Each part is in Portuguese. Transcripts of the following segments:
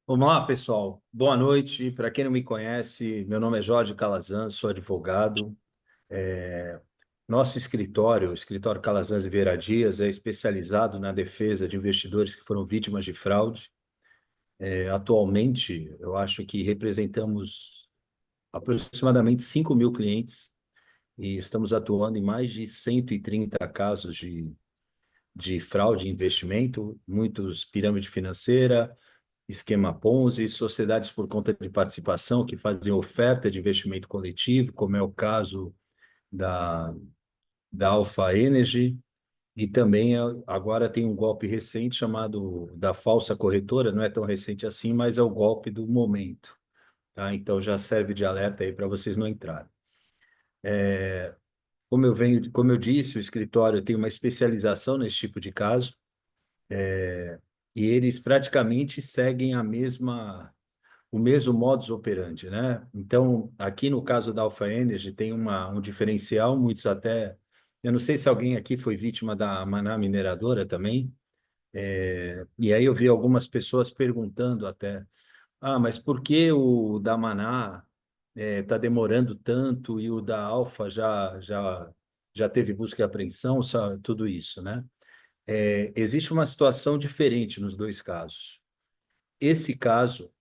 Vamos lá, pessoal. Boa noite. Para quem não me conhece, meu nome é Jorge Calazans, sou advogado. É, Nosso escritório, o Escritório Calazans e Vieira Dias, é especializado na defesa de investidores que foram vítimas de fraude. Atualmente, eu acho que representamos aproximadamente 5.000 clientes e estamos atuando em mais de 130 casos de fraude em investimento, muitos pirâmide financeira, esquema Ponzi, sociedades por conta de participação que fazem oferta de investimento coletivo, como é o caso da, da Alpha Energy, e também agora tem um golpe recente chamado da falsa corretora, não é tão recente assim, mas é o golpe do momento, tá? Então já serve de alerta aí para vocês não entrarem. Como eu disse, o escritório tem uma especialização nesse tipo de caso, e eles praticamente seguem o mesmo modus operandi, né? Então, aqui no caso da Alpha Energy, tem um diferencial, muitos até. Eu não sei se alguém aqui foi vítima da Maná Mineradora também, e aí eu vi algumas pessoas perguntando até: mas por que o da Maná está demorando tanto e o da Alpha já teve busca e apreensão, sabe? Tudo isso, né? Existe uma situação diferente nos dois casos. Esse caso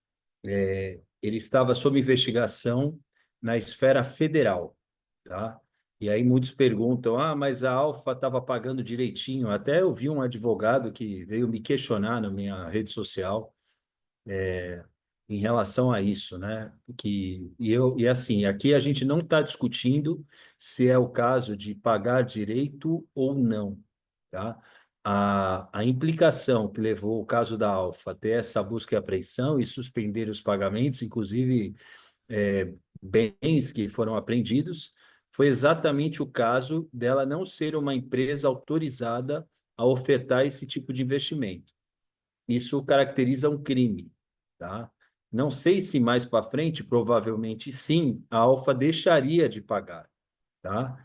ele estava sob investigação na esfera federal, tá? E aí muitos perguntam, mas a Alfa estava pagando direitinho. Até eu vi um advogado que veio me questionar na minha rede social em relação a isso, né? E assim, aqui a gente não está discutindo se é o caso de pagar direito ou não, tá? A implicação que levou o caso da Alfa até essa busca e apreensão e suspender os pagamentos, inclusive bens que foram apreendidos, foi exatamente o caso dela não ser uma empresa autorizada a ofertar esse tipo de investimento. Isso caracteriza um crime, tá? Não sei se mais para frente, provavelmente sim, a Alfa deixaria de pagar, tá?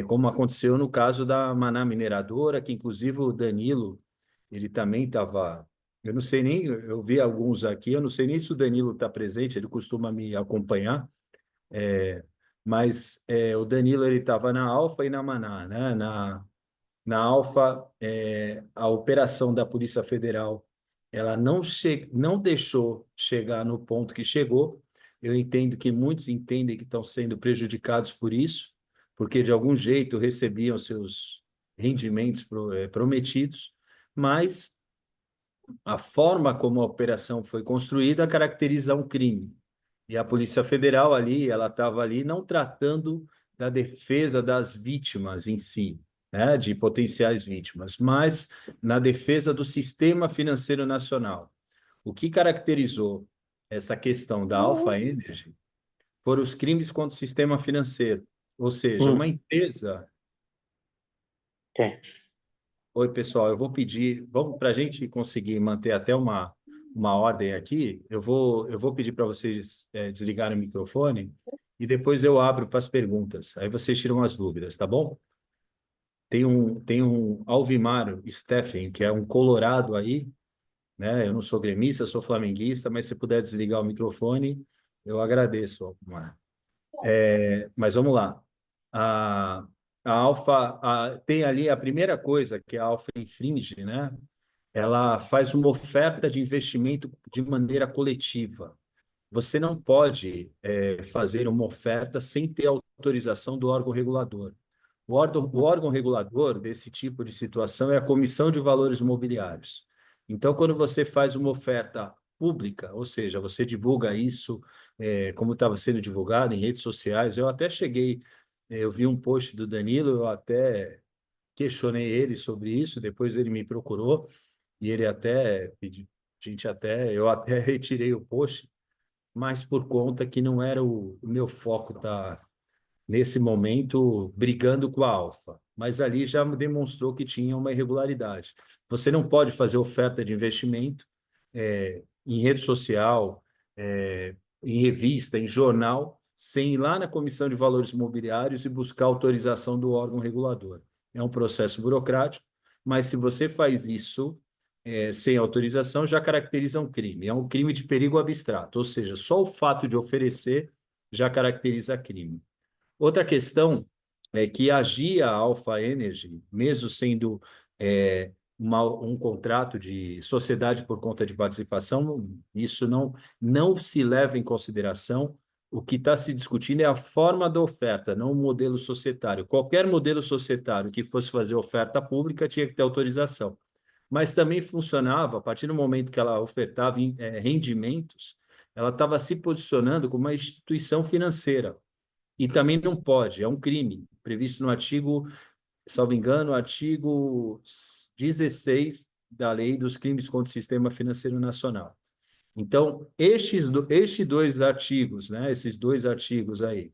Como aconteceu no caso da Maná Mineradora, que inclusive o Danilo, ele também estava. Eu não sei nem, eu vi alguns aqui, eu não sei nem se o Danilo está presente, ele costuma me acompanhar, mas o Danilo ele estava na Alfa e na Maná, né? Na Alfa, a operação da Polícia Federal, ela não deixou chegar no ponto que chegou. Eu entendo que muitos entendem que estão sendo prejudicados por isso, porque de algum jeito recebiam seus rendimentos prometidos, mas a forma como a operação foi construída caracteriza um crime. E a Polícia Federal ali, ela estava ali não tratando da defesa das vítimas em si, né, de potenciais vítimas, mas na defesa do sistema financeiro nacional. O que caracterizou essa questão da Alpha Energy foram os crimes contra o sistema financeiro. Ou seja, uma Hum, empresa. ok. Oi, pessoal, eu vou pedir, vamos para a gente conseguir manter até uma ordem aqui, eu vou pedir para vocês desligarem o microfone e depois eu abro para as perguntas. Aí vocês tiram as dúvidas, tá bom? Tem um Alvimar Steffen, que é um colorado aí, né? Eu não sou gremista, sou flamenguista, mas se puder desligar o microfone, eu agradeço, Alvimar. Mas vamos lá. A, a Alfa tem ali a primeira coisa que a Alfa infringe, né? Ela faz uma oferta de investimento de maneira coletiva. Você não pode fazer uma oferta sem ter autorização do órgão regulador. O órgão regulador desse tipo de situação é a Comissão de Valores Mobiliários. Então, quando você faz uma oferta pública, ou seja, você divulga isso, como estava sendo divulgado em redes sociais, eu até cheguei, eu vi um post do Danilo, eu até questionei ele sobre isso, depois ele me procurou e ele até pediu, eu até retirei o post, mas por conta que não era o meu foco tá nesse momento brigando com a Alfa, mas ali já demonstrou que tinha uma irregularidade. Você não pode fazer oferta de investimento em rede social, em revista, em jornal, sem ir lá na Comissão de Valores Imobiliários e buscar autorização do órgão regulador. É um processo burocrático, mas se você faz isso, sem autorização já caracteriza um crime. É um crime de perigo abstrato, ou seja, só o fato de oferecer já caracteriza crime. Outra questão é que a Alpha Energy, mesmo sendo um contrato de sociedade por conta de participação, isso não se leva em consideração. O que está se discutindo é a forma da oferta, não o modelo societário. Qualquer modelo societário que fosse fazer oferta pública tinha que ter autorização. Mas também funcionava, a partir do momento que ela ofertava rendimentos, ela estava se posicionando como uma instituição financeira. E também não pode, é um crime, previsto no artigo, salvo engano, artigo 16 da Lei dos Crimes contra o Sistema Financeiro Nacional. Então, estes dois artigos, né, esses dois artigos aí,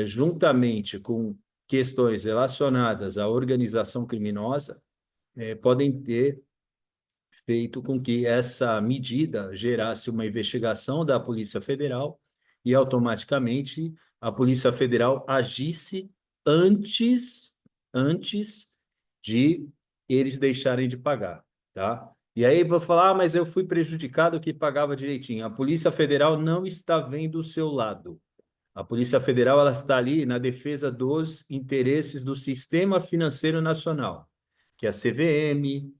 juntamente com questões relacionadas à organização criminosa, podem ter feito com que essa medida gerasse uma investigação da Polícia Federal e automaticamente a Polícia Federal agisse antes de eles deixarem de pagar, tá? E aí vou falar, mas eu fui prejudicado que pagava direitinho. A Polícia Federal não está vendo o seu lado. A Polícia Federal ela está ali na defesa dos interesses do sistema financeiro nacional, que é a CVM,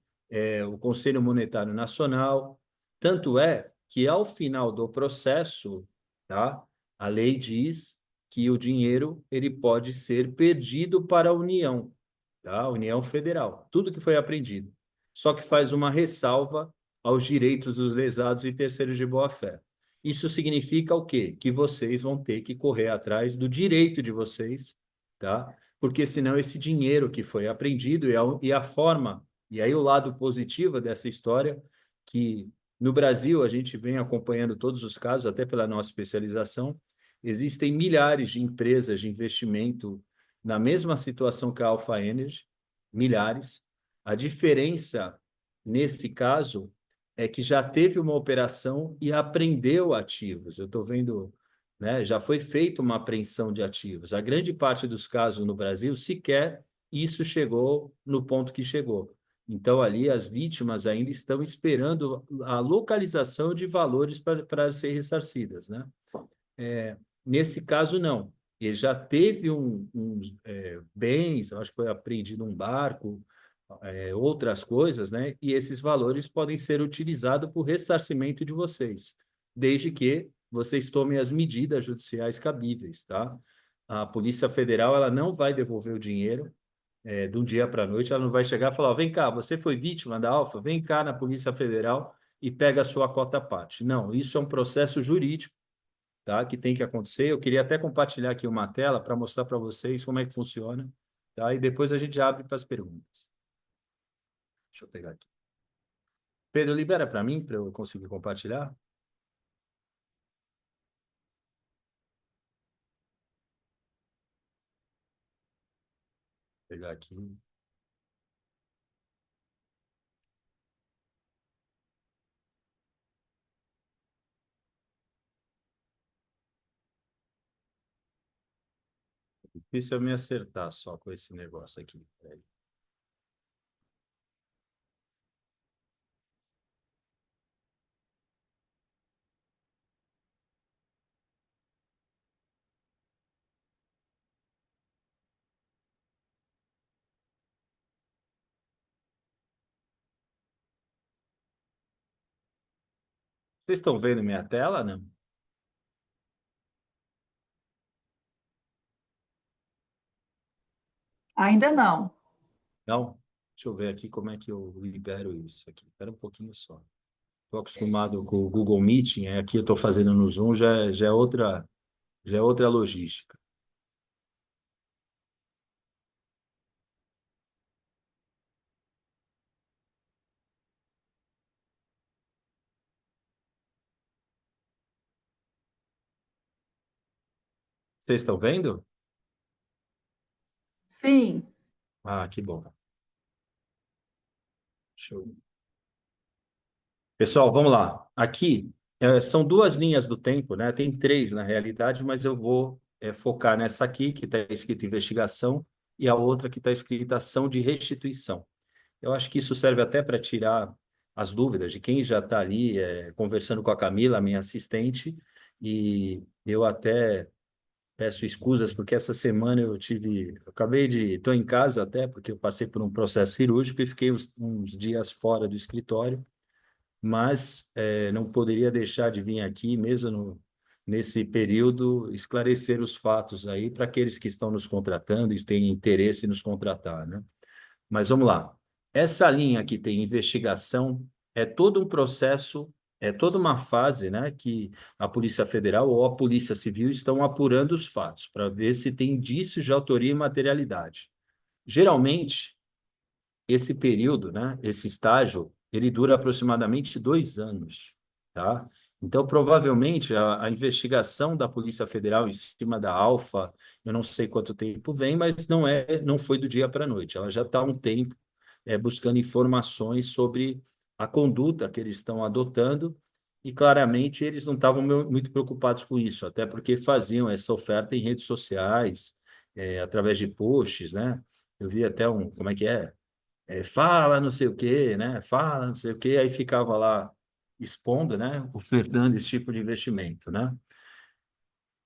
o Conselho Monetário Nacional. Tanto é que, ao final do processo, tá, a lei diz que o dinheiro ele pode ser perdido para a União, tá? A União Federal, tudo que foi apreendido. Só que faz uma ressalva aos direitos dos lesados e terceiros de boa-fé. Isso significa o quê? Que vocês vão ter que correr atrás do direito de vocês, tá? Porque senão esse dinheiro que foi apreendido e a forma, e aí o lado positivo dessa história, que no Brasil a gente vem acompanhando todos os casos, até pela nossa especialização, existem milhares de empresas de investimento na mesma situação que a Alpha Energy, milhares. A diferença, nesse caso, é que já teve uma operação e apreendeu ativos. Eu estou vendo, né, já foi feita uma apreensão de ativos. A grande parte dos casos no Brasil, sequer isso chegou no ponto que chegou. Então, ali, as vítimas ainda estão esperando a localização de valores para ser ressarcidas, né? Nesse caso, não. Ele já teve bens, acho que foi apreendido um barco, outras coisas, né? E esses valores podem ser utilizados para o ressarcimento de vocês, desde que vocês tomem as medidas judiciais cabíveis, tá? A Polícia Federal ela não vai devolver o dinheiro de um dia para a noite, ela não vai chegar e falar: vem cá, você foi vítima da Alfa, vem cá na Polícia Federal e pega a sua cota parte. Não, isso é um processo jurídico, tá? Que tem que acontecer. Eu queria até compartilhar aqui uma tela para mostrar para vocês como é que funciona, tá? E depois a gente abre para as perguntas. Deixa eu pegar aqui. Pedro, libera para mim, para eu conseguir compartilhar. Vou pegar aqui. Difícil eu me acertar só com esse negócio aqui. Peraí. Vocês estão vendo minha tela, não? Ainda não. Não? Deixa eu ver aqui como é que eu libero isso aqui. Espera um pouquinho só. Estou acostumado com o Google Meeting, aqui eu estou fazendo no Zoom, já é outra logística. Vocês estão vendo? Sim, Ah, que bom. Deixa eu... Pessoal, vamos lá. Aqui são duas linhas do tempo, né? Tem três na realidade, mas eu vou focar nessa aqui, que está escrito investigação, e a outra que está escrita ação de restituição. Eu acho que isso serve até para tirar as dúvidas de quem já está ali conversando com a Camila, minha assistente, e eu até peço escusas, porque essa semana estou em casa até, porque eu passei por um processo cirúrgico e fiquei uns dias fora do escritório, mas não poderia deixar de vir aqui, mesmo nesse período, esclarecer os fatos aí para aqueles que estão nos contratando e têm interesse em nos contratar, né? Mas vamos lá. Essa linha que tem investigação é todo um processo, é toda uma fase, né, que a Polícia Federal ou a Polícia Civil estão apurando os fatos para ver se tem indícios de autoria e materialidade. Geralmente, esse período, né, esse estágio, ele dura aproximadamente 2 anos, tá? Então, provavelmente, a investigação da Polícia Federal em cima da Alfa, eu não sei quanto tempo vem, mas não foi do dia para a noite. Ela já está há um tempo buscando informações sobre a conduta que eles estão adotando e, claramente, eles não estavam muito preocupados com isso, até porque faziam essa oferta em redes sociais, através de posts, né? Eu vi até como é que é? Fala não sei o quê, né? Fala não sei o quê, aí ficava lá expondo, né? Ofertando esse tipo de investimento, né?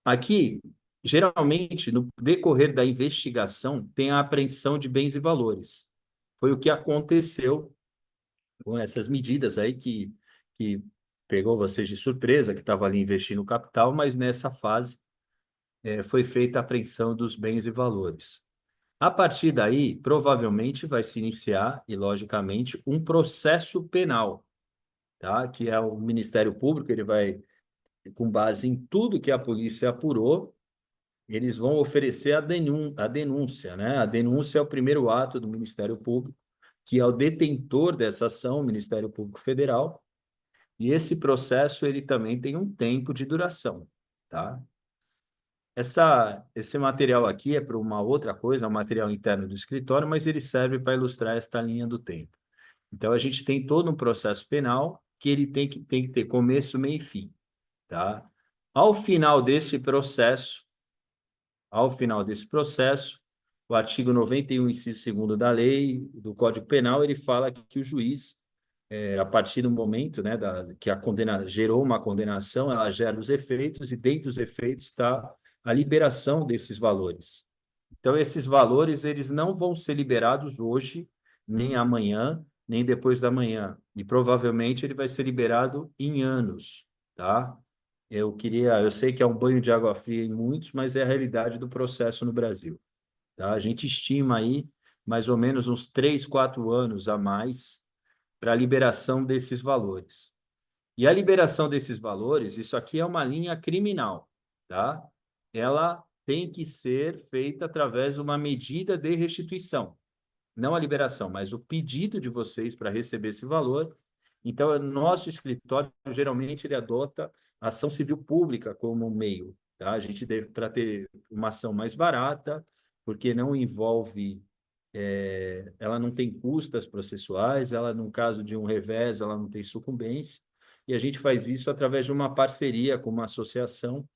Aqui, geralmente, no decorrer da investigação, tem a apreensão de bens e valores. Foi o que aconteceu com essas medidas aí que pegou vocês de surpresa, que estava ali investindo capital, mas nessa fase foi feita a apreensão dos bens e valores. A partir daí, provavelmente vai se iniciar, e logicamente, um processo penal, tá? Que é o Ministério Público, ele vai, com base em tudo que a polícia apurou, eles vão oferecer a denúncia, né? A denúncia é o primeiro ato do Ministério Público, que é o detentor dessa ação, o Ministério Público Federal, e esse processo ele também tem um tempo de duração, tá? Esse material aqui é para uma outra coisa, é um material interno do escritório, mas ele serve para ilustrar esta linha do tempo. Então, a gente tem todo um processo penal que ele tem que ter começo, meio e fim, tá? Ao final desse processo, ao final desse processo, o artigo 91, inciso 2º da lei, do Código Penal, ele fala que o juiz, a partir do momento, né, que a condena gerou uma condenação, ela gera os efeitos, e dentro dos efeitos está a liberação desses valores. Então, esses valores, eles não vão ser liberados hoje, nem amanhã, nem depois da manhã. E provavelmente ele vai ser liberado em anos, tá? Eu sei que é um banho de água fria em muitos, mas é a realidade do processo no Brasil, tá? A gente estima aí mais ou menos uns 3, 4 anos a mais para a liberação desses valores. E a liberação desses valores, isso aqui é uma linha criminal, tá? Ela tem que ser feita através de uma medida de restituição, não a liberação, mas o pedido de vocês para receber esse valor. Então, nosso escritório, geralmente, ele adota a ação civil pública como meio, tá? A gente deve, para ter uma ação mais barata, porque não envolve, ela não tem custas processuais, ela, no caso de um revés, ela não tem sucumbência, e a gente faz isso através de uma parceria com uma associação,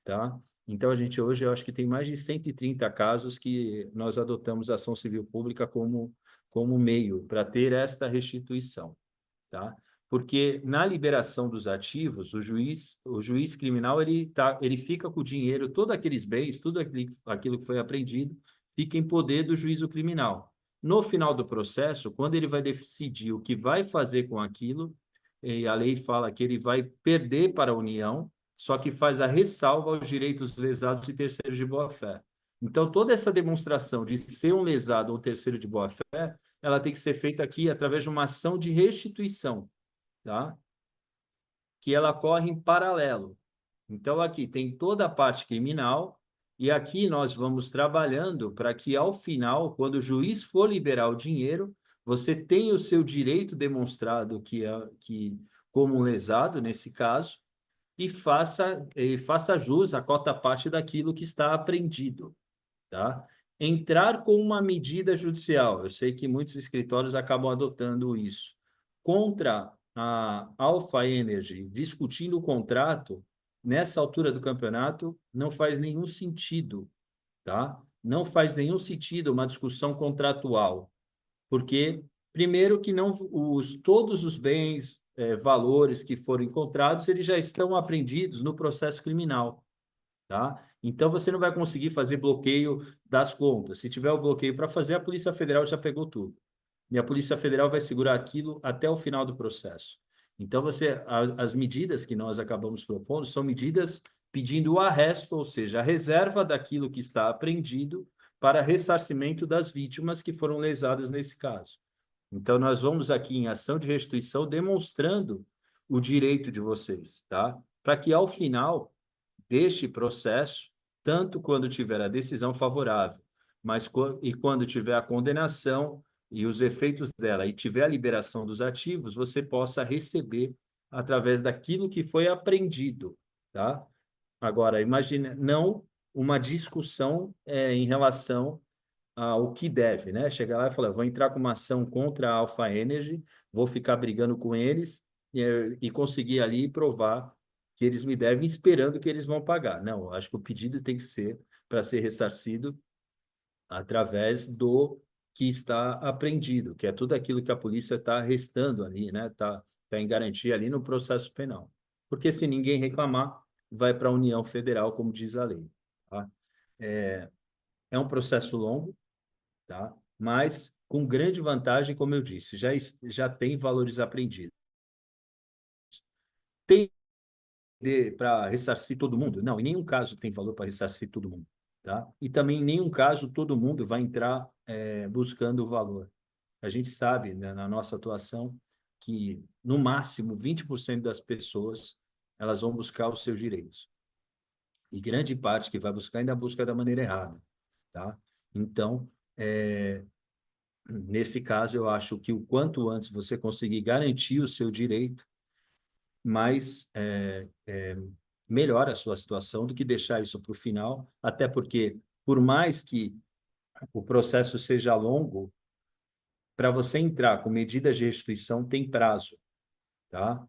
tá? Então, a gente hoje, eu acho que tem mais de 130 casos que nós adotamos a ação civil pública como meio para ter esta restituição, tá? Porque na liberação dos ativos, o juiz criminal, ele fica com o dinheiro, todos aqueles bens, tudo aquilo que foi apreendido, fica em poder do juízo criminal. No final do processo, quando ele vai decidir o que vai fazer com aquilo, e a lei fala que ele vai perder para a União, só que faz a ressalva aos direitos lesados e terceiros de boa-fé. Então, toda essa demonstração de ser um lesado ou terceiro de boa-fé, ela tem que ser feita aqui através de uma ação de restituição, tá? Que ela corre em paralelo. Então, aqui tem toda a parte criminal, e aqui nós vamos trabalhando para que, ao final, quando o juiz for liberar o dinheiro, você tenha o seu direito demonstrado como um lesado, nesse caso, e faça jus à cota parte daquilo que está apreendido, tá? Entrar com uma medida judicial, eu sei que muitos escritórios acabam adotando isso, contra a Alpha Energy, discutindo o contrato, nessa altura do campeonato, não faz nenhum sentido, tá? Não faz nenhum sentido uma discussão contratual, porque Primeiro que não todos os bens, valores que foram encontrados, eles já estão apreendidos no processo criminal, tá? Então, você não vai conseguir fazer bloqueio das contas. Se tiver o bloqueio para fazer, a Polícia Federal já pegou tudo. E a Polícia Federal vai segurar aquilo até o final do processo. Então, as medidas que nós acabamos propondo são medidas pedindo o arresto, ou seja, a reserva daquilo que está apreendido para ressarcimento das vítimas que foram lesadas nesse caso. Então, nós vamos aqui em ação de restituição demonstrando o direito de vocês, tá? Para que, ao final deste processo, tanto quando tiver a decisão favorável, e quando tiver a condenação e os efeitos dela, e tiver a liberação dos ativos, você possa receber através daquilo que foi apreendido, tá? Agora, imagine, não uma discussão em relação ao que deve, né? Chegar lá e falar, vou entrar com uma ação contra a Alpha Energy, vou ficar brigando com eles e conseguir ali provar que eles me devem, esperando que eles vão pagar. Não, acho que o pedido tem que ser para ser ressarcido através do que está apreendido, que é tudo aquilo que a polícia está arrestando ali, né? Tá em garantia ali no processo penal. Porque se ninguém reclamar, vai para a União Federal, como diz a lei, tá? É um processo longo, tá? Mas com grande vantagem, como eu disse, já tem valores apreendidos. Tem para ressarcir todo mundo? Não, em nenhum caso tem valor para ressarcir todo mundo, tá? E também em nenhum caso todo mundo vai entrar buscando o valor. A gente sabe, né, na nossa atuação, que no máximo 20% das pessoas elas vão buscar os seus direitos. E grande parte que vai buscar ainda busca da maneira errada, tá? Então, nesse caso, eu acho que o quanto antes você conseguir garantir o seu direito, mais melhora a sua situação do que deixar isso para o final, até porque, por mais que o processo seja longo, para você entrar com medidas de restituição tem prazo, tá?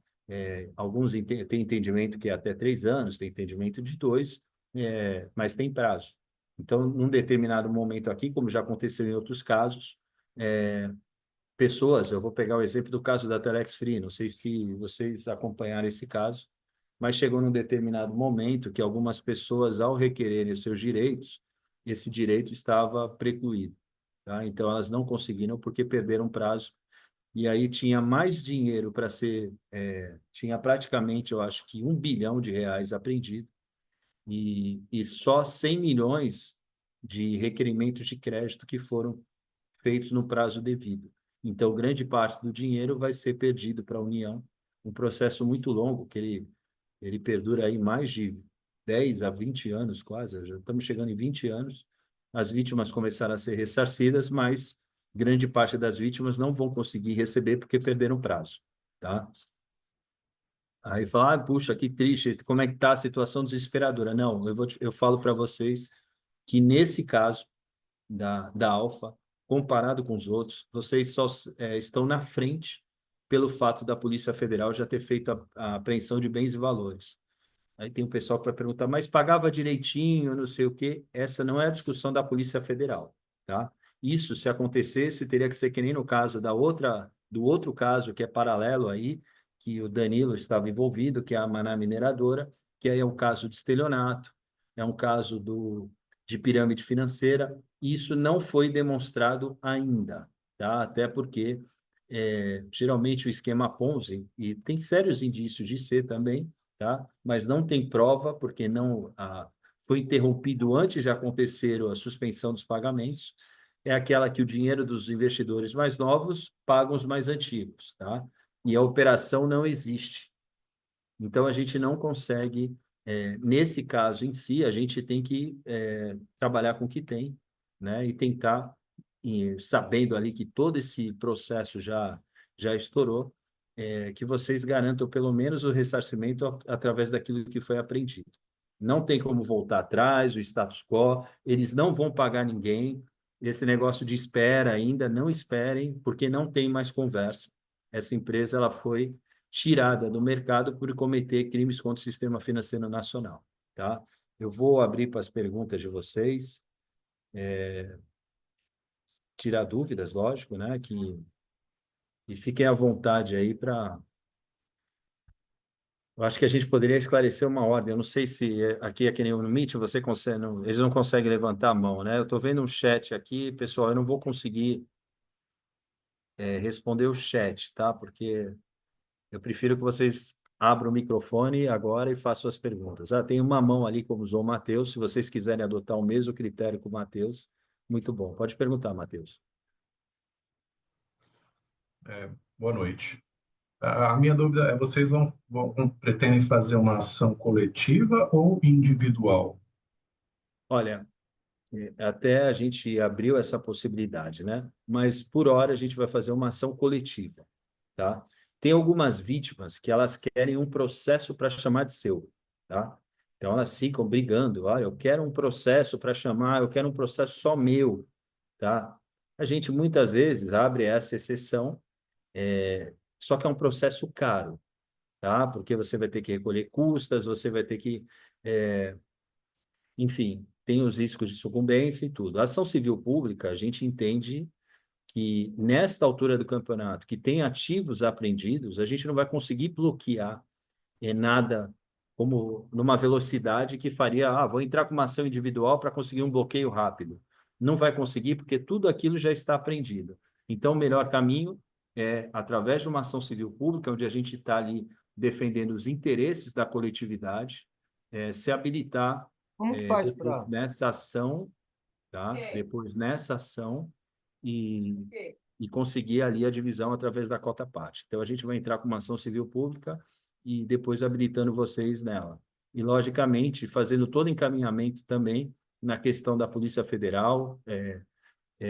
Alguns têm entendimento que é até 3 anos, tem entendimento de 2, mas tem prazo. Então, num determinado momento aqui, como já aconteceu em outros casos, pessoas, eu vou pegar o exemplo do caso da Telex Free, não sei se vocês acompanharam esse caso, mas chegou num determinado momento que algumas pessoas, ao requererem os seus direitos, esse direito estava precluído, tá? Então, elas não conseguiram porque perderam prazo, e aí tinha mais dinheiro para ser, tinha praticamente, eu acho que R$ 1 bilhão apreendido, e só 100 milhões de requerimentos de crédito que foram feitos no prazo devido. Então, grande parte do dinheiro vai ser perdido para a União, um processo muito longo, que ele perdura aí mais de 10 a 20 anos, quase, já estamos chegando em 20 anos, as vítimas começaram a ser ressarcidas, mas grande parte das vítimas não vão conseguir receber porque perderam o prazo, tá? Aí fala, puxa, que triste, como é que está a situação desesperadora? Não, eu falo para vocês que nesse caso, da Alfa, comparado com os outros, vocês só estão na frente pelo fato da Polícia Federal já ter feito a apreensão de bens e valores. Aí tem o pessoal que vai perguntar, mas pagava direitinho, não sei o quê. Essa não é a discussão da Polícia Federal, tá? Isso, se acontecesse, teria que ser que nem no caso do outro caso que é paralelo aí, que o Danilo estava envolvido, que é a Maná Mineradora, que aí é um caso de estelionato, é um caso de pirâmide financeira. Isso não foi demonstrado ainda, tá? Até porque geralmente o esquema Ponzi, e tem sérios indícios de ser também, tá? Mas não tem prova, porque não foi interrompido antes de acontecer a suspensão dos pagamentos, é aquela que o dinheiro dos investidores mais novos pagam os mais antigos, tá? E a operação não existe. Então, a gente não consegue, nesse caso em si, a gente tem que trabalhar com o que tem, né? E tentar, sabendo ali que todo esse processo já estourou, que vocês garantam pelo menos o ressarcimento através daquilo que foi apreendido. Não tem como voltar atrás, o status quo, eles não vão pagar ninguém. Esse negócio de espera ainda, não esperem, porque não tem mais conversa. Essa empresa ela foi tirada do mercado por cometer crimes contra o sistema financeiro nacional, tá? Eu vou abrir para as perguntas de vocês, tirar dúvidas, lógico, né? Que E fiquem à vontade aí para... Eu acho que a gente poderia esclarecer uma ordem. Eu não sei se aqui é que nem no Meet, você consegue, eles não conseguem levantar a mão, né? Eu estou vendo um chat aqui, pessoal, eu não vou conseguir responder o chat, tá? Porque eu prefiro que vocês abram o microfone agora e façam as perguntas. Ah, tem uma mão ali, como usou o Matheus. Se vocês quiserem adotar o mesmo critério que o Matheus, muito bom. Pode perguntar, Matheus. Boa noite. A minha dúvida é, vocês pretendem fazer uma ação coletiva ou individual? Olha, até a gente abriu essa possibilidade, né? Mas por hora a gente vai fazer uma ação coletiva, tá? Tem algumas vítimas que elas querem um processo para chamar de seu, tá? Então elas ficam brigando, ah, eu quero um processo para chamar, eu quero um processo só meu, tá? A gente muitas vezes abre essa exceção, só que é um processo caro, tá? Porque você vai ter que recolher custas, você vai ter que, enfim, tem os riscos de sucumbência e tudo. A ação civil pública, a gente entende que nesta altura do campeonato, que tem ativos apreendidos, a gente não vai conseguir bloquear nada como numa velocidade que faria, vou entrar com uma ação individual para conseguir um bloqueio rápido. Não vai conseguir porque tudo aquilo já está apreendido. Então, o melhor caminho é, através de uma ação civil pública, onde a gente está ali defendendo os interesses da coletividade, se habilitar Como que faz depois para. nessa ação, tá? Depois nessa ação e, e conseguir ali a divisão através da cota parte. Então, a gente vai entrar com uma ação civil pública e depois habilitando vocês nela. E, logicamente, fazendo todo encaminhamento também na questão da Polícia Federal,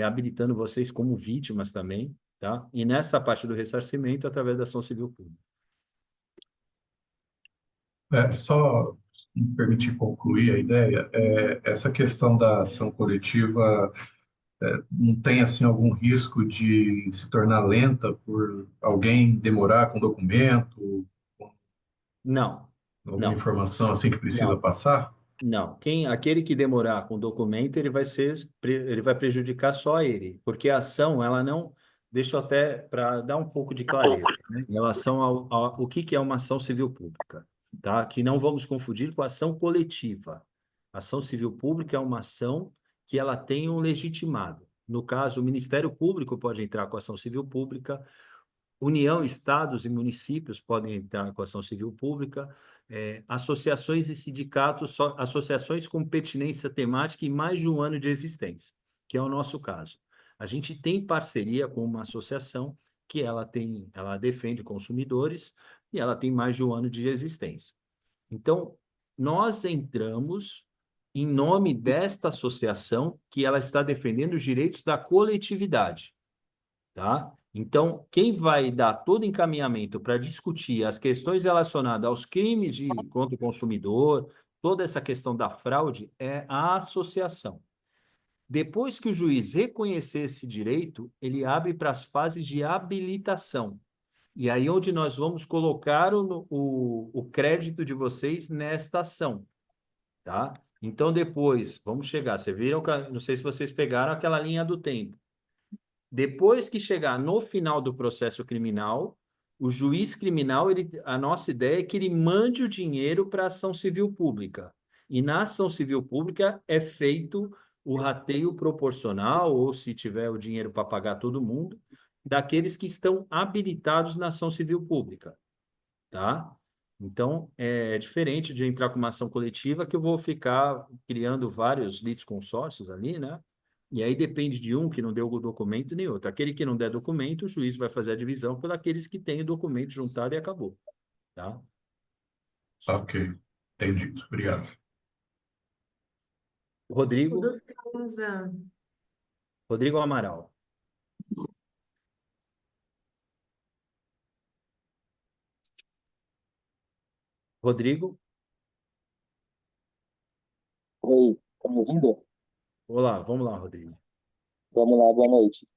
habilitando vocês como vítimas também, tá? E nessa parte do ressarcimento, através da ação civil pública. Só se me permitir concluir a ideia, essa questão da ação coletiva não tem assim algum risco de se tornar lenta por alguém demorar com documento, com Não, alguma não, informação assim que precisa não. passar? Não, aquele que demorar com o documento, ele vai prejudicar só ele, porque a ação, ela não, deixa eu até para dar um pouco de clareza, né, em relação ao que é uma ação civil pública, tá? Que não vamos confundir com a ação coletiva. A ação civil pública é uma ação que ela tem um legitimado. No caso, o Ministério Público pode entrar com a ação civil pública, União, estados e municípios podem entrar com ação civil pública, associações e sindicatos, associações com pertinência temática e mais de um ano de existência, que é o nosso caso. A gente tem parceria com uma associação que ela defende consumidores e ela tem mais de um ano de existência. Então, nós entramos em nome desta associação que ela está defendendo os direitos da coletividade, tá? Então, quem vai dar todo encaminhamento para discutir as questões relacionadas aos crimes contra o consumidor, toda essa questão da fraude, é a associação. Depois que o juiz reconhecer esse direito, ele abre para as fases de habilitação. E aí onde nós vamos colocar o crédito de vocês nesta ação, tá? Então, depois, vamos chegar. Vocês viram, não sei se vocês pegaram aquela linha do tempo. Depois que chegar no final do processo criminal, o juiz criminal, a nossa ideia é que ele mande o dinheiro para a ação civil pública. E na ação civil pública é feito o rateio proporcional, ou se tiver o dinheiro para pagar todo mundo, daqueles que estão habilitados na ação civil pública, tá? Então, é diferente de entrar com uma ação coletiva, que eu vou ficar criando vários litisconsórcios ali, né? E aí depende de um que não deu o documento nem outro. Aquele que não der documento, o juiz vai fazer a divisão por aqueles que têm o documento juntado e acabou, tá? Ok, entendi. Obrigado. Rodrigo, Souza. Rodrigo Amaral. Rodrigo, Oi, tá me ouvindo? olá, vamos lá, Rodrigo. Vamos lá, boa noite.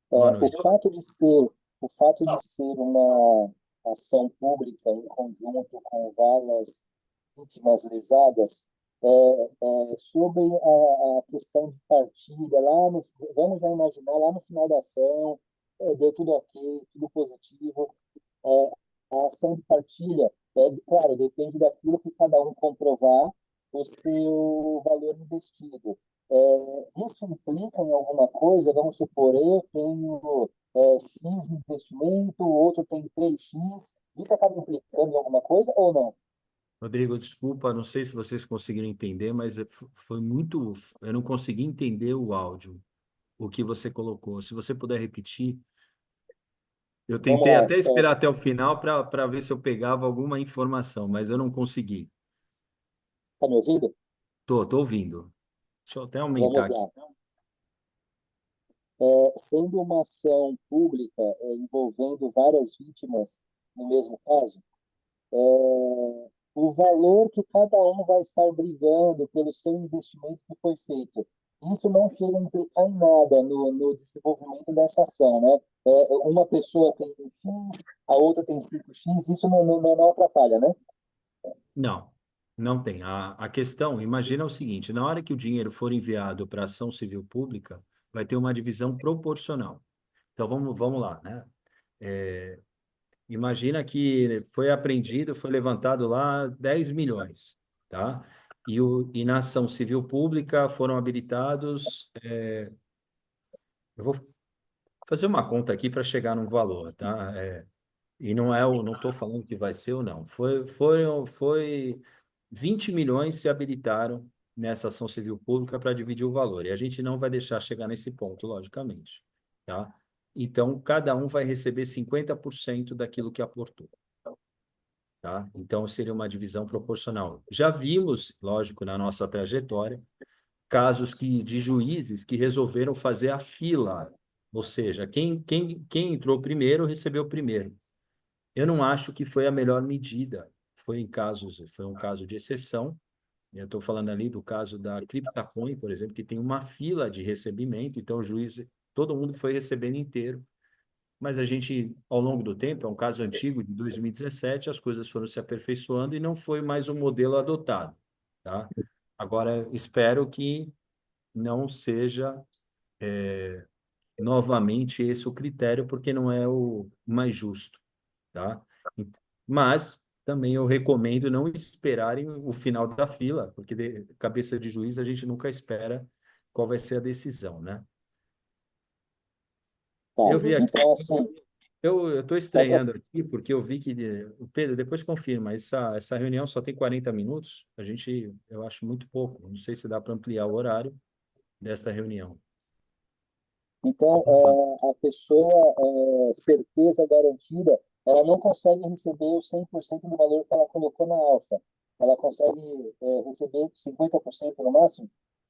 Boa O noite. fato de ser uma ação pública em conjunto com várias vítimas lesadas, sobre a questão de partilha, vamos já imaginar lá no final da ação, deu tudo ok, tudo positivo. A ação de partilha, claro, depende daquilo que cada um comprovar o seu valor investido. Isso implica em alguma coisa? Vamos supor, eu tenho X de investimento, o outro tem 3x, isso acaba implicando em alguma coisa ou não? Rodrigo, desculpa, não sei se vocês conseguiram entender, mas foi muito. Eu não consegui entender o áudio, o que você colocou. Se você puder repetir, eu Vamos tentei lá, até esperar até o final para ver se eu pegava alguma informação, mas eu não consegui. tá me ouvindo? Tô ouvindo. Deixa eu até aumentar Vamos aqui. lá. Sendo uma ação pública envolvendo várias vítimas no mesmo caso, o valor que cada um vai estar brigando pelo seu investimento que foi feito. Isso não chega a implicar em nada no desenvolvimento dessa ação, né? Uma pessoa tem X, a outra tem 5x, isso não atrapalha, né? Não, não tem. A questão, imagina o seguinte: na hora que o dinheiro for enviado para ação civil pública, vai ter uma divisão proporcional. Então vamos lá, né? Imagina que foi apreendido, foi levantado lá 10 milhões, tá? E na ação civil pública foram habilitados. Eu vou fazer uma conta aqui para chegar num valor, tá? E não estou falando que vai ser ou não. Foi 20 milhões se habilitaram nessa ação civil pública para dividir o valor. E a gente não vai deixar chegar nesse ponto, logicamente, tá? Então, cada um vai receber 50% daquilo que aportou, tá? Então, seria uma divisão proporcional. Já vimos, lógico, na nossa trajetória, casos de juízes que resolveram fazer a fila, ou seja, quem entrou primeiro recebeu primeiro. Eu não acho que foi a melhor medida. Foi um caso de exceção. Eu estou falando ali do caso da CryptoCoin, por exemplo, que tem uma fila de recebimento, então o juiz, todo mundo foi recebendo inteiro. Mas a gente, ao longo do tempo, é um caso antigo, de 2017, as coisas foram se aperfeiçoando e não foi mais o modelo adotado, tá? Agora, espero que não seja novamente esse o critério, porque não é o mais justo, tá? Mas também eu recomendo não esperarem o final da fila, porque cabeça de juiz a gente nunca espera qual vai ser a decisão, né? Tá. Eu vi aqui, Então, assim, eu estou só para estranhando aqui, porque eu vi que, o Pedro, depois confirma, essa reunião só tem 40 minutos, eu acho muito pouco, não sei se dá para ampliar o horário desta reunião. Então, a pessoa, certeza garantida, ela não consegue receber os 100% do valor que ela colocou na alfa. Ela consegue, receber 50% no máximo?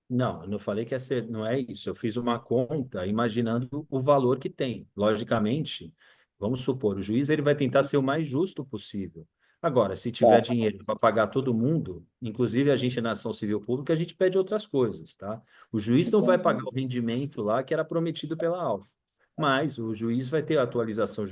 Não, eu não falei que não é isso. Eu fiz uma conta imaginando o valor que tem. Logicamente, vamos supor, o juiz ele vai tentar ser o mais justo possível. Agora, se tiver Tá, dinheiro para pagar todo mundo, inclusive a gente na ação civil pública, a gente pede outras coisas, tá? O juiz não vai pagar entendi. o rendimento lá que era prometido pela Alfa, mas o juiz vai ter a atualização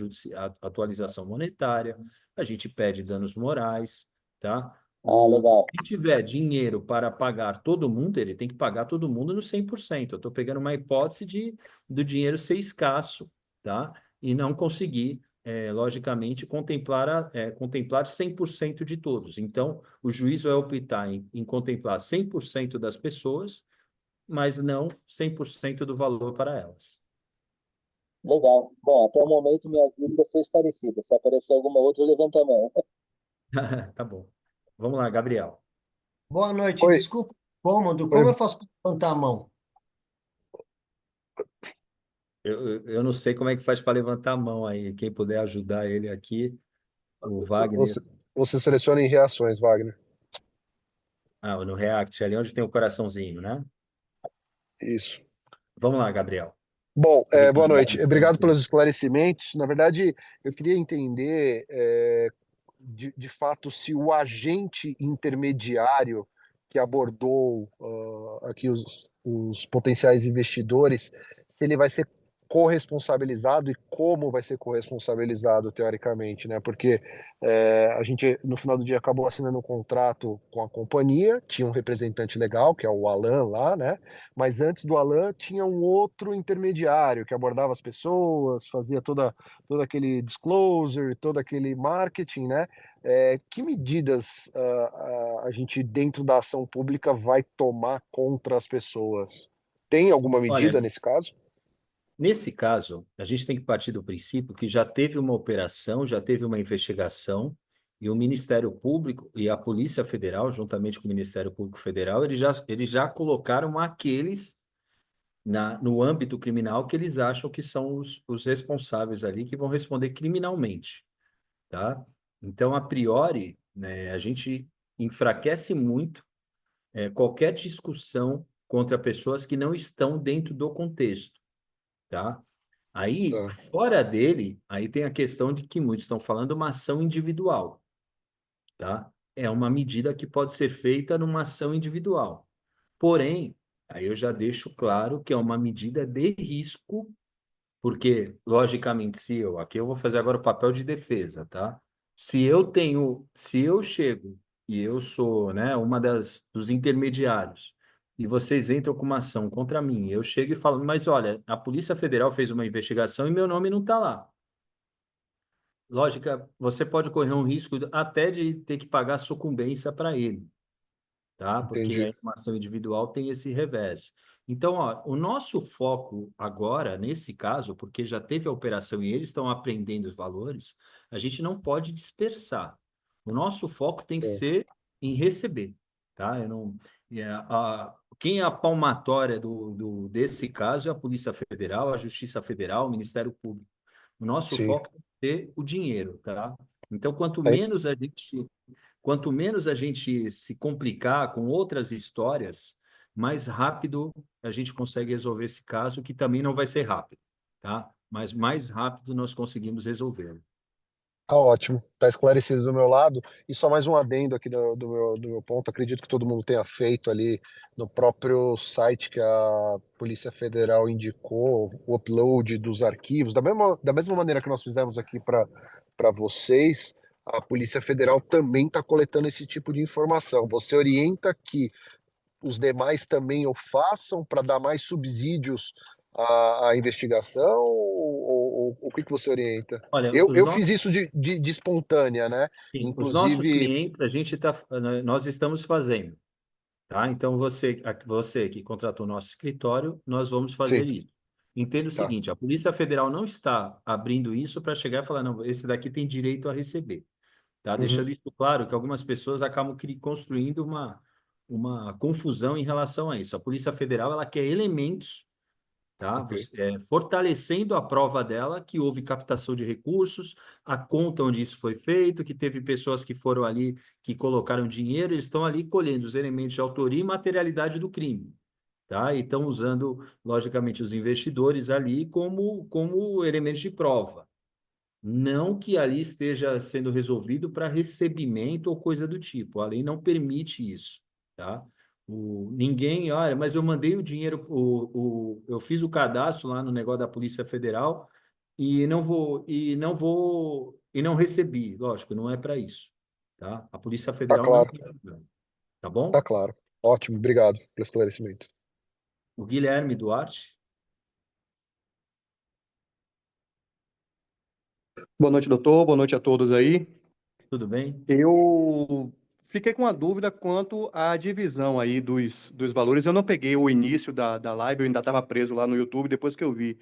atualização monetária, a gente pede danos morais, tá? Ah, legal. Se tiver dinheiro para pagar todo mundo, ele tem que pagar todo mundo no 100%. Eu estou pegando uma hipótese do dinheiro ser escasso, tá? E não conseguir, logicamente, contemplar 100% de todos. Então, o juiz vai optar em contemplar 100% das pessoas, mas não 100% do valor para elas. Legal. Bom, até o momento minha dúvida foi esclarecida. Se aparecer alguma outra, levanta a mão. Tá bom. Vamos lá, Gabriel. Boa noite, Oi, desculpa, cômodo, oi, como eu faço para levantar a mão? Eu não sei como é que faz para levantar a mão aí. Quem puder ajudar ele aqui, o Wagner. você, você seleciona em reações, Wagner. Ah, no React, ali onde tem o coraçãozinho, né? Isso. Vamos lá, Gabriel. Bom, boa Obrigado noite. pelo Obrigado pelos esclarecimento. esclarecimentos. Na verdade, eu queria entender, de fato, se o agente intermediário que abordou aqui os potenciais investidores, se ele vai ser corresponsabilizado e como vai ser corresponsabilizado, teoricamente, né? Porque a gente, no final do dia, acabou assinando um contrato com a companhia, tinha um representante legal, que é o Alan lá, né? Mas antes do Alan, tinha um outro intermediário que abordava as pessoas, fazia todo aquele disclosure, todo aquele marketing, né? Que medidas a gente, dentro da ação pública, vai tomar contra as pessoas? Tem alguma Olha, medida nesse caso? nesse caso, a gente tem que partir do princípio que já teve uma operação, já teve uma investigação, e o Ministério Público e a Polícia Federal, juntamente com o Ministério Público Federal, eles já colocaram aqueles no âmbito criminal que eles acham que são os responsáveis ali, que vão responder criminalmente, tá? Então, a priori, né, a gente enfraquece muito qualquer discussão contra pessoas que não estão dentro do contexto, tá? Aí, Tá, fora dele, aí tem a questão de que muitos estão falando uma ação individual, tá? É uma medida que pode ser feita numa ação individual. Porém, aí eu já deixo claro que é uma medida de risco, porque, logicamente, aqui eu vou fazer agora o papel de defesa, tá? Se eu chego e eu sou, né, dos intermediários, e vocês entram com uma ação contra mim, eu chego e falo, mas olha, a Polícia Federal fez uma investigação e meu nome não está lá. Lógica, você pode correr um risco até de ter que pagar sucumbência para ele, tá? Porque entendi. a informação individual tem esse revés. Então, ó, o nosso foco agora, nesse caso, porque já teve a operação e eles estão aprendendo os valores, a gente não pode dispersar. O nosso foco tem que É, ser em receber, tá? Eu não, quem é a palmatória desse caso é a Polícia Federal, a Justiça Federal, o Ministério Público. O nosso sim. foco é ter o dinheiro, tá? Então, Aí, quanto menos a gente se complicar com outras histórias, mais rápido a gente consegue resolver esse caso, que também não vai ser rápido, tá? Mas mais rápido nós conseguimos resolver. tá ótimo, tá esclarecido do meu lado. E só mais um adendo aqui do meu ponto. Acredito que todo mundo tenha feito ali no próprio site que a Polícia Federal indicou o upload dos arquivos. Da mesma maneira que nós fizemos aqui para vocês, a Polícia Federal também está coletando esse tipo de informação. Você orienta que os demais também o façam para dar mais subsídios à investigação? Ou o que que você orienta? Olha, Eu fiz isso de espontânea, né? os nossos Inclusive, clientes, nós estamos fazendo, tá? Então, você que contratou o nosso escritório, nós vamos sim, fazer isso. Entenda o tá. seguinte, a Polícia Federal não está abrindo isso para chegar e falar, não, esse daqui tem direito a receber. Tá? Uhum, Deixando isso claro que algumas pessoas acabam construindo uma confusão em relação a isso. A Polícia Federal ela quer elementos, tá? ok. Fortalecendo a prova dela que houve captação de recursos, a conta onde isso foi feito, que teve pessoas que foram ali, que colocaram dinheiro, eles estão ali colhendo os elementos de autoria e materialidade do crime. Tá? E estão usando, logicamente, os investidores ali como elementos de prova. Não que ali esteja sendo resolvido para recebimento ou coisa do tipo. A lei não permite isso, tá? Ninguém, olha, mas eu mandei o dinheiro, eu fiz o cadastro lá no negócio da Polícia Federal e não recebi. Lógico, não é para isso, tá? A Polícia Tá Federal não claro, tem problema, tá tá bom? claro. Ótimo, obrigado pelo esclarecimento. O Guilherme Duarte, Boa noite, doutor. Boa noite a todos aí. tudo bem? Eu fiquei com uma dúvida quanto à divisão aí dos valores. Eu não peguei o início da live, eu ainda estava preso lá no YouTube, depois que eu vi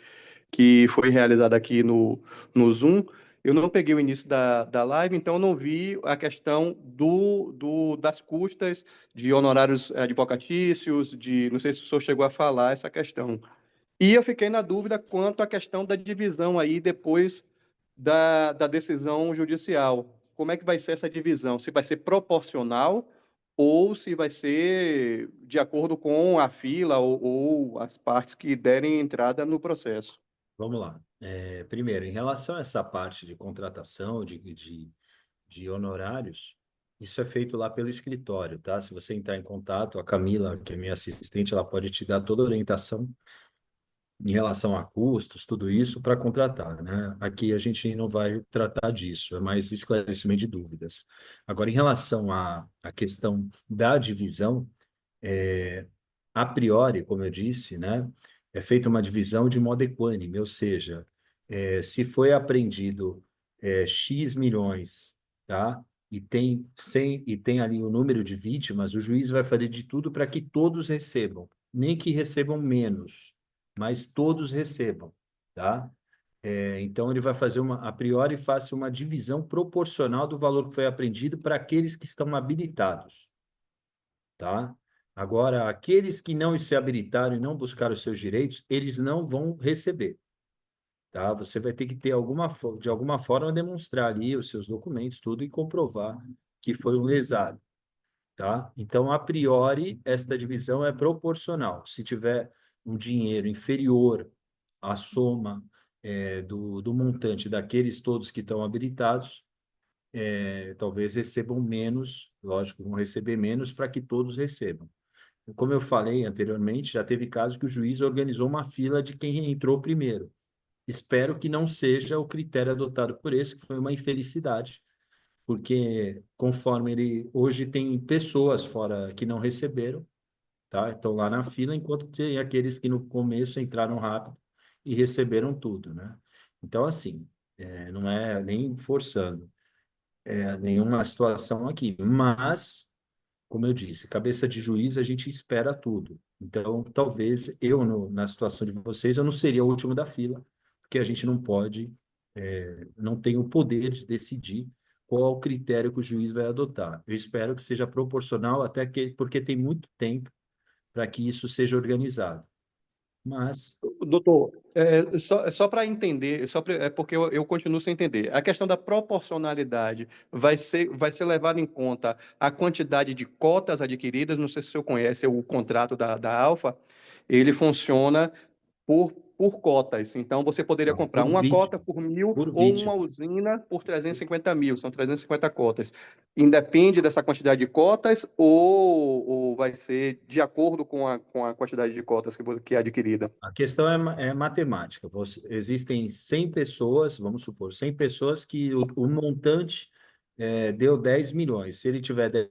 que foi realizado aqui no Zoom. Eu não peguei o início da live, então eu não vi a questão das custas de honorários advocatícios, não sei se o senhor chegou a falar essa questão. E eu fiquei na dúvida quanto à questão da divisão aí depois da decisão judicial. Como é que vai ser essa divisão? Se vai ser proporcional ou se vai ser de acordo com a fila ou as partes que derem entrada no processo. Vamos lá. Primeiro, em relação a essa parte de contratação, de honorários, isso é feito lá pelo escritório, tá? Se você entrar em contato, a Camila, que é minha assistente, ela pode te dar toda a orientação em relação a custos, tudo isso, para contratar, né? Aqui a gente não vai tratar disso, é mais esclarecimento de dúvidas. Agora, em relação à questão da divisão, é, a priori, como eu disse, né, é feita uma divisão de modo equânime, ou seja, se foi apreendido X milhões, tá? E tem ali o número de vítimas, o juiz vai fazer de tudo para que todos recebam, nem que recebam menos, mas todos recebam, tá? Então ele vai fazer a priori faça uma divisão proporcional do valor que foi apreendido para aqueles que estão habilitados, tá? Agora, aqueles que não se habilitaram e não buscaram os seus direitos, eles não vão receber, tá? Você vai ter que ter de alguma forma demonstrar ali os seus documentos, tudo e comprovar que foi um lesado, tá? Então, a priori, esta divisão é proporcional. Se tiver um dinheiro inferior à soma do montante daqueles todos que estão habilitados, talvez recebam menos, lógico, vão receber menos para que todos recebam. Como eu falei anteriormente, já teve caso que o juiz organizou uma fila de quem entrou primeiro. Espero que não seja o critério adotado por esse, que foi uma infelicidade, porque conforme ele hoje tem pessoas fora que não receberam, tá? Estão lá na fila, enquanto tem aqueles que no começo entraram rápido e receberam tudo, né? Então, assim, não é nem forçando nenhuma situação aqui, mas como eu disse, cabeça de juiz a gente espera tudo. Então, talvez eu, na situação de vocês, eu não seria o último da fila, porque a gente não pode, não tem o poder de decidir qual é o critério que o juiz vai adotar. Eu espero que seja proporcional, porque tem muito tempo para que isso seja organizado. Mas, Doutor, só para entender, é porque eu continuo sem entender. A questão da proporcionalidade vai ser levada em conta a quantidade de cotas adquiridas. Não sei se o senhor conhece o contrato da Alfa. Ele funciona por cotas. Então, você poderia comprar por uma cota vítima, por 1.000 por ou uma vítima. usina por 350.000. São 350 cotas. Independe dessa quantidade de cotas ou vai ser de acordo com a quantidade de cotas que é adquirida? A questão é matemática. Existem 100 pessoas, vamos supor, 100 pessoas que o montante deu 10 milhões. Se ele tiver